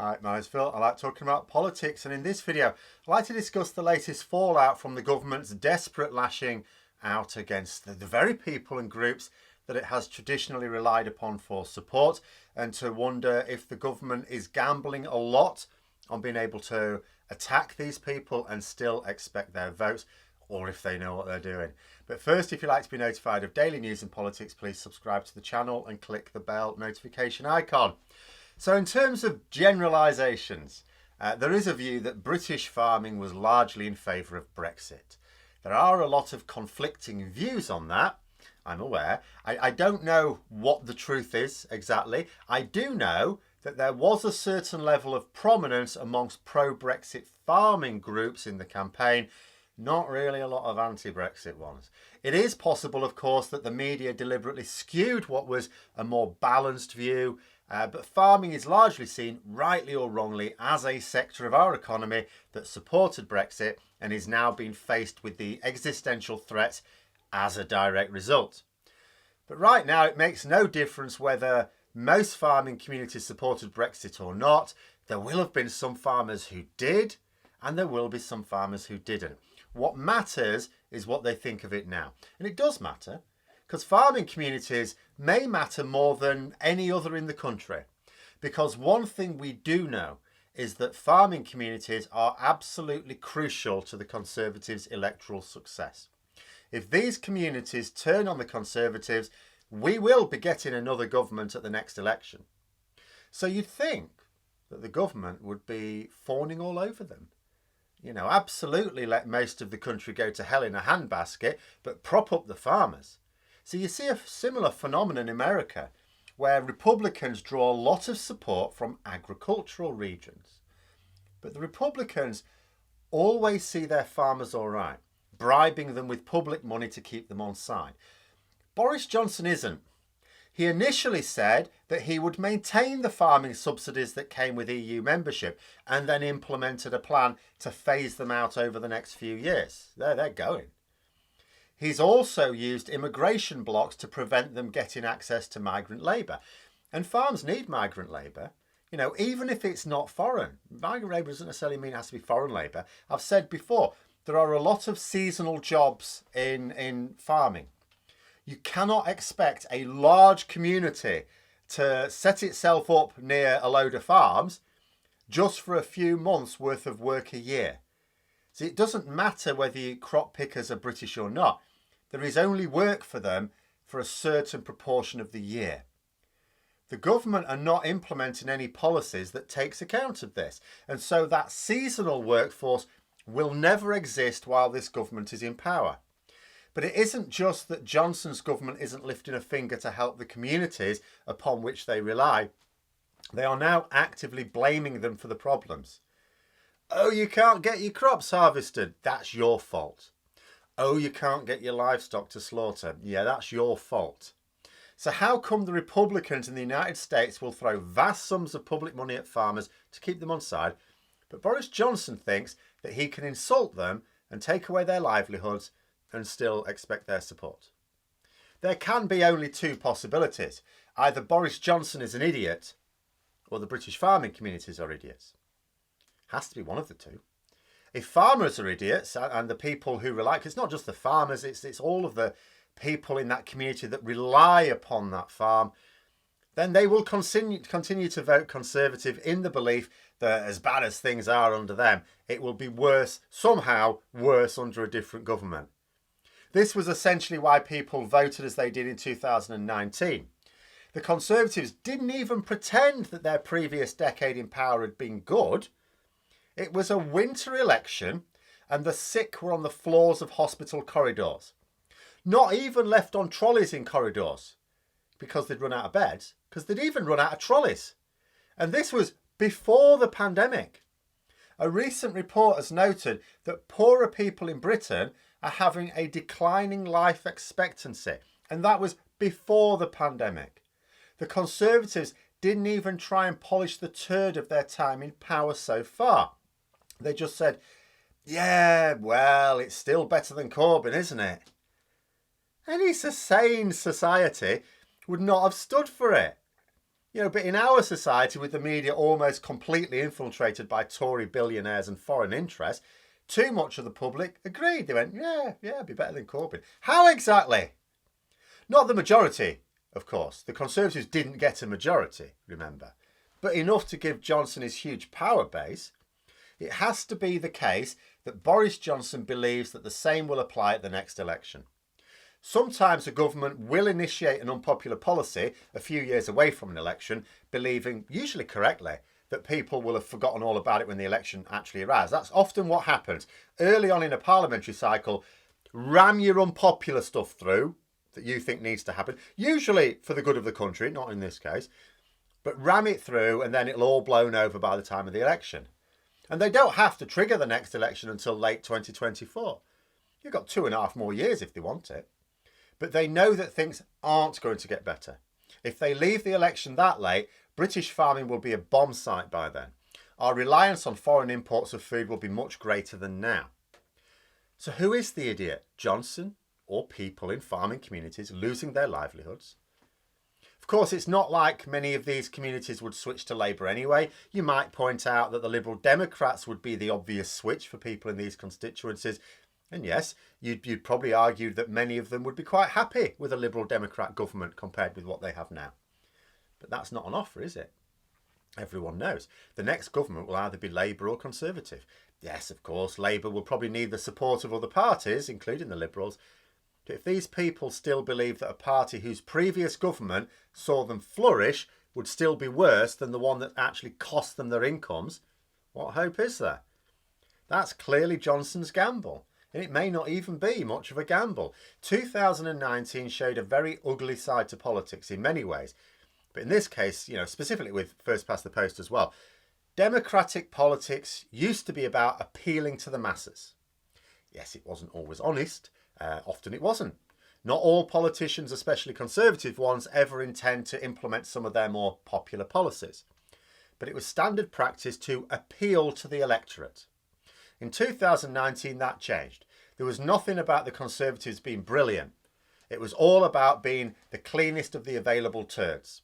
Hi, my name's Phil. I like talking about politics, and in this video I'd like to discuss the latest fallout from the government's desperate lashing out against the very people and groups that it has traditionally relied upon for support, and to wonder if the government is gambling a lot on being able to attack these people and still expect their votes, or if they know what they're doing. But first, if you'd like to be notified of daily news and politics, please subscribe to the channel and click the bell notification icon. So in terms of generalisations, there is a view that British farming was largely in favour of Brexit. There are a lot of conflicting views on that, I'm aware. I don't know what the truth is exactly. I do know that there was a certain level of prominence amongst pro-Brexit farming groups in the campaign, not really a lot of anti-Brexit ones. It is possible, of course, that the media deliberately skewed what was a more balanced view, but farming is largely seen, rightly or wrongly, as a sector of our economy that supported Brexit and is now being faced with the existential threat as a direct result. But right now it makes no difference whether most farming communities supported Brexit or not. There will have been some farmers who did, and there will be some farmers who didn't. What matters is what they think of it now. And it does matter, because farming communities may matter more than any other in the country. Because one thing we do know is that farming communities are absolutely crucial to the Conservatives' electoral success. If these communities turn on the Conservatives, we will be getting another government at the next election. So you'd think that the government would be fawning all over them. You know, absolutely let most of the country go to hell in a handbasket, but prop up the farmers. So you see a similar phenomenon in America, where Republicans draw a lot of support from agricultural regions. But the Republicans always see their farmers all right, bribing them with public money to keep them on side. Boris Johnson isn't. He initially said that he would maintain the farming subsidies that came with EU membership and then implemented a plan to phase them out over the next few years. They're going. He's also used immigration blocks to prevent them getting access to migrant labour. And farms need migrant labour. You know, even if it's not foreign. Migrant labour doesn't necessarily mean it has to be foreign labour. I've said before, there are a lot of seasonal jobs in farming. You cannot expect a large community to set itself up near a load of farms just for a few months worth of work a year. So it doesn't matter whether your crop pickers are British or not. There is only work for them for a certain proportion of the year. The government are not implementing any policies that takes account of this. And so that seasonal workforce will never exist while this government is in power. But it isn't just that Johnson's government isn't lifting a finger to help the communities upon which they rely. They are now actively blaming them for the problems. Oh, you can't get your crops harvested. That's your fault. Oh, you can't get your livestock to slaughter. Yeah, that's your fault. So how come the Republicans in the United States will throw vast sums of public money at farmers to keep them on side, but Boris Johnson thinks that he can insult them and take away their livelihoods and still expect their support? There can be only two possibilities. Either Boris Johnson is an idiot, or the British farming communities are idiots. Has to be one of the two. If farmers are idiots and the people who rely, because it's not just the farmers, it's all of the people in that community that rely upon that farm, then they will continue to vote Conservative in the belief that as bad as things are under them, it will be worse, somehow worse under a different government. This was essentially why people voted as they did in 2019. The Conservatives didn't even pretend that their previous decade in power had been good. It was a winter election and the sick were on the floors of hospital corridors. Not even left on trolleys in corridors because they'd run out of beds, because they'd even run out of trolleys. And this was before the pandemic. A recent report has noted that poorer people in Britain are having a declining life expectancy. And that was before the pandemic. The Conservatives didn't even try and polish the turd of their time in power so far. They just said, yeah, well, it's still better than Corbyn, isn't it? Any sane society would not have stood for it. But in our society, with the media almost completely infiltrated by Tory billionaires and foreign interests, too much of the public agreed. They went, yeah, it'd be better than Corbyn. How exactly? Not the majority, of course. The Conservatives didn't get a majority, remember. But enough to give Johnson his huge power base. It has to be the case that Boris Johnson believes that the same will apply at the next election. Sometimes a government will initiate an unpopular policy a few years away from an election, believing, usually correctly, that people will have forgotten all about it when the election actually arrives. That's often what happens. Early on in a parliamentary cycle, ram your unpopular stuff through that you think needs to happen, usually for the good of the country, not in this case, but ram it through and then it'll all blown over by the time of the election. And they don't have to trigger the next election until late 2024. You've got 2.5 more years if they want it. But they know that things aren't going to get better. If they leave the election that late, British farming will be a bomb site by then. Our reliance on foreign imports of food will be much greater than now. So who is the idiot? Johnson or people in farming communities losing their livelihoods? Of course, it's not like many of these communities would switch to Labour anyway. You might point out that the Liberal Democrats would be the obvious switch for people in these constituencies. And yes, you'd probably argue that many of them would be quite happy with a Liberal Democrat government compared with what they have now. But that's not an offer, is it? Everyone knows. The next government will either be Labour or Conservative. Yes, of course, Labour will probably need the support of other parties, including the Liberals. But if these people still believe that a party whose previous government saw them flourish would still be worse than the one that actually cost them their incomes, what hope is there? That's clearly Johnson's gamble. And it may not even be much of a gamble. 2019 showed a very ugly side to politics in many ways. But in this case, specifically with first past the post as well, democratic politics used to be about appealing to the masses. Yes, it wasn't always honest. Often it wasn't. Not all politicians, especially conservative ones, ever intend to implement some of their more popular policies. But it was standard practice to appeal to the electorate. In 2019, that changed. There was nothing about the Conservatives being brilliant. It was all about being the cleanest of the available turds.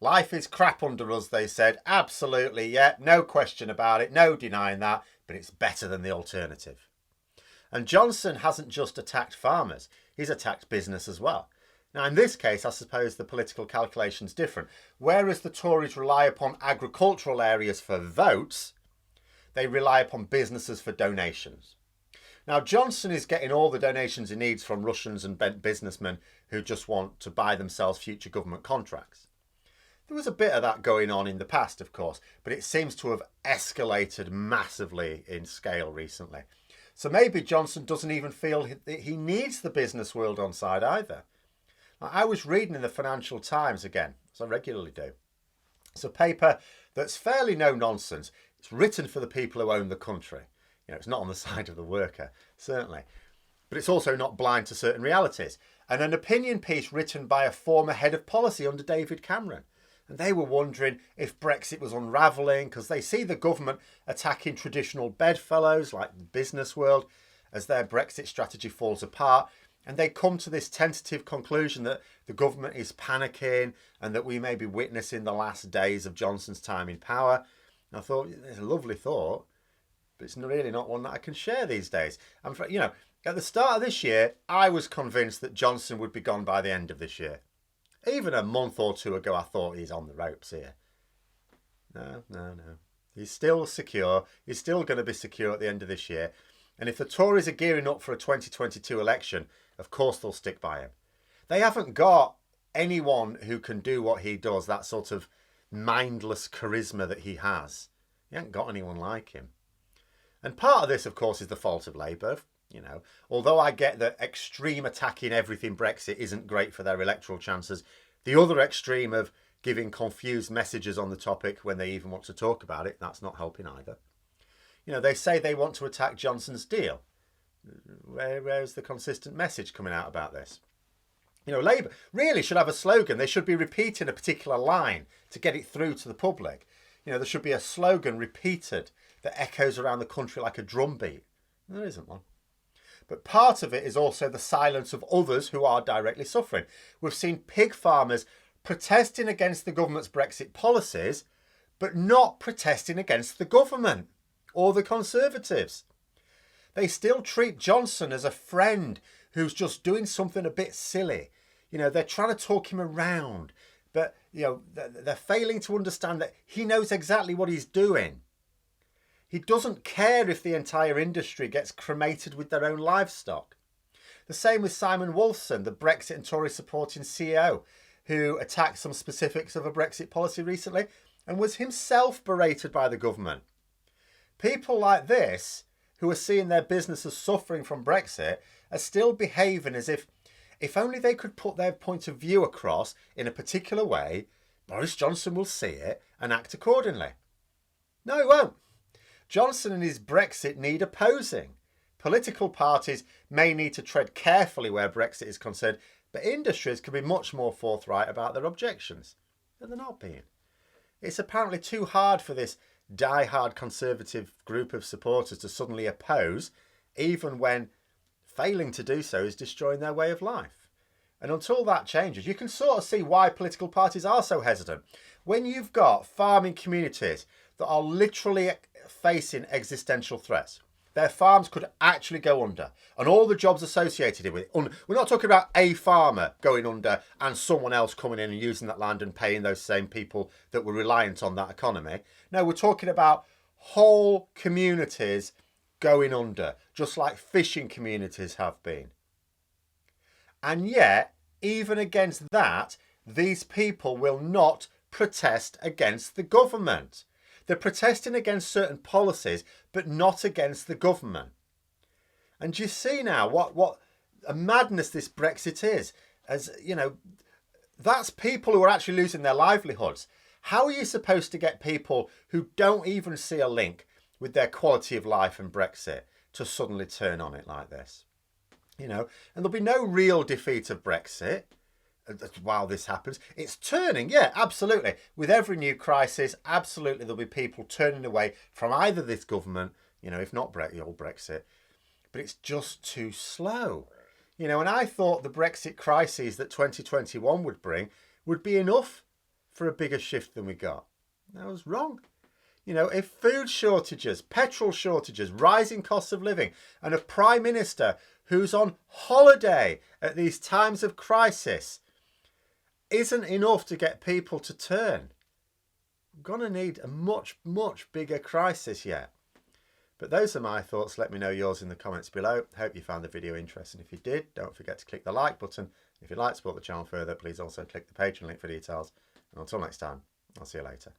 Life is crap under us, they said. Absolutely, yeah, no question about it, no denying that, but it's better than the alternative. And Johnson hasn't just attacked farmers, he's attacked business as well. Now, in this case, I suppose the political calculation's different. Whereas the Tories rely upon agricultural areas for votes, they rely upon businesses for donations. Now, Johnson is getting all the donations he needs from Russians and bent businessmen who just want to buy themselves future government contracts. There was a bit of that going on in the past, of course, but it seems to have escalated massively in scale recently. So maybe Johnson doesn't even feel that he needs the business world on side either. I was reading in the Financial Times again, as I regularly do. It's a paper that's fairly no nonsense. It's written for the people who own the country. It's not on the side of the worker, certainly. But it's also not blind to certain realities. And an opinion piece written by a former head of policy under David Cameron. And they were wondering if Brexit was unravelling because they see the government attacking traditional bedfellows like the business world as their Brexit strategy falls apart. And they come to this tentative conclusion that the government is panicking and that we may be witnessing the last days of Johnson's time in power. And I thought, it's a lovely thought, but it's really not one that I can share these days. And at the start of this year, I was convinced that Johnson would be gone by the end of this year. Even a month or two ago, I thought he's on the ropes here. No. He's still secure. He's still going to be secure at the end of this year. And if the Tories are gearing up for a 2022 election, of course they'll stick by him. They haven't got anyone who can do what he does, that sort of mindless charisma that he has. He hasn't got anyone like him. And part of this, of course, is the fault of Labour. Although I get that extreme attacking everything Brexit isn't great for their electoral chances, the other extreme of giving confused messages on the topic when they even want to talk about it, that's not helping either. They say they want to attack Johnson's deal. Where's the consistent message coming out about this? Labour really should have a slogan. They should be repeating a particular line to get it through to the public. There should be a slogan repeated that echoes around the country like a drumbeat. There isn't one. But part of it is also the silence of others who are directly suffering. We've seen pig farmers protesting against the government's Brexit policies, but not protesting against the government or the Conservatives. They still treat Johnson as a friend who's just doing something a bit silly. You know, they're trying to talk him around, but, you know, they're failing to understand that he knows exactly what he's doing. He doesn't care if the entire industry gets cremated with their own livestock. The same with Simon Wolfson, the Brexit and Tory supporting CEO, who attacked some specifics of a Brexit policy recently and was himself berated by the government. People like this, who are seeing their businesses suffering from Brexit, are still behaving as if only they could put their point of view across in a particular way, Boris Johnson will see it and act accordingly. No, he won't. Johnson and his Brexit need opposing. Political parties may need to tread carefully where Brexit is concerned, but industries can be much more forthright about their objections. And they're not being. It's apparently too hard for this die-hard Conservative group of supporters to suddenly oppose, even when failing to do so is destroying their way of life. And until that changes, you can sort of see why political parties are so hesitant. When you've got farming communities that are literally facing existential threats, their farms could actually go under, and all the jobs associated with it. We're not talking about a farmer going under and someone else coming in and using that land and paying those same people that were reliant on that economy. No, we're talking about whole communities going under, just like fishing communities have been. And yet, even against that, these people will not protest against the government. They're protesting against certain policies, but not against the government. And you see now what a madness this Brexit is. As you know, that's people who are actually losing their livelihoods. How are you supposed to get people who don't even see a link with their quality of life and Brexit to suddenly turn on it like this? You know, and there'll be no real defeat of Brexit while this happens. It's turning, yeah, absolutely. With every new crisis, absolutely there'll be people turning away from either this government, you know, if not Brexit. But it's just too slow. You know, and I thought the Brexit crises that 2021 would bring would be enough for a bigger shift than we got. I was wrong. You know, if food shortages, petrol shortages, rising costs of living, and a Prime Minister who's on holiday at these times of crisis isn't enough to get people to turn, we're going to need a much, much bigger crisis yet. But those are my thoughts. Let me know yours in the comments below. Hope you found the video interesting. If you did, don't forget to click the like button. If you'd like to support the channel further, please also click the Patreon link for details. And until next time, I'll see you later.